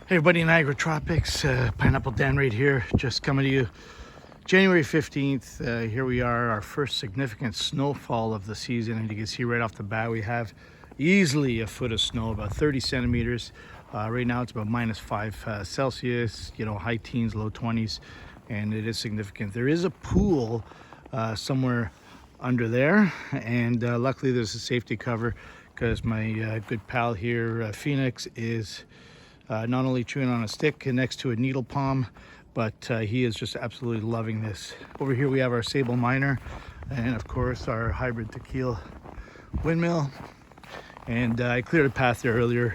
Hey everybody, Niagara Tropics, Pineapple Dan right here, just coming to you January 15th. Here we are, our first significant snowfall of the season, and you can see right off the bat we have easily a foot of snow, about 30 centimeters. Right now it's about -5 Celsius, high teens, low 20s, and it is significant. There is a pool somewhere under there, and luckily there's a safety cover because my good pal here, Phoenix, is not only chewing on a stick next to a needle palm, but he is just absolutely loving this. Over here we have our Sable Miner, and of course our hybrid tequila windmill. And I cleared a path there earlier.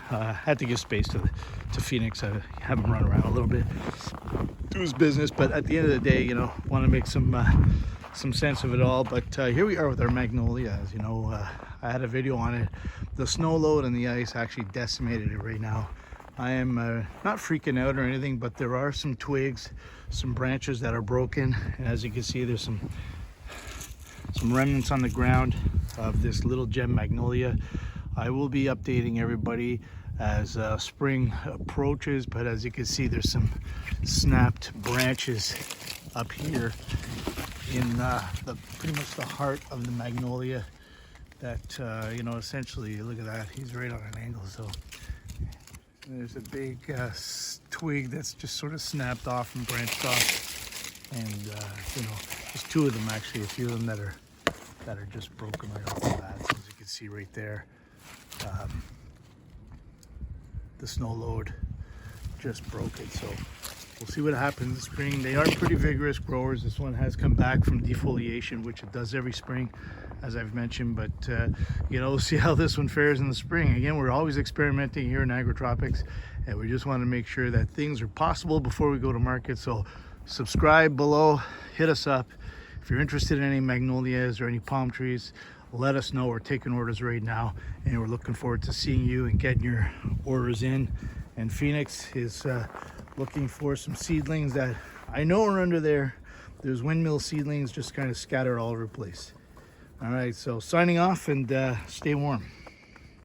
Had to give space to Phoenix. I have him run around a little bit, do his business, but at the end of the day, want to make some sense of it all. But here we are with our Magnolia. As you know, I had a video on it. The snow load and the ice actually decimated it right now. I am not freaking out or anything, but there are some twigs, some branches that are broken, and as you can see, there's some remnants on the ground of this little gem magnolia. I will be updating everybody as spring approaches, but as you can see, there's some snapped branches up here in pretty much the heart of the magnolia that essentially, look at that, he's right on an angle. So there's a big twig that's just sort of snapped off and branched off, and there's two of them actually, a few of them that are just broken right off the bat. So as you can see right there, the snow load just broke it. So we'll see what happens this spring. They are pretty vigorous growers. This one has come back from defoliation, which it does every spring, as I've mentioned, but we'll see how this one fares in the spring. Again, we're always experimenting here in Niagara Tropics, and we just want to make sure that things are possible before we go to market. So subscribe below, hit us up. If you're interested in any magnolias or any palm trees, let us know. We're taking orders right now, and we're looking forward to seeing you and getting your orders in. And Phoenix is looking for some seedlings that I know are under there. There's windmill seedlings just kind of scattered all over the place. All right, so signing off, and stay warm.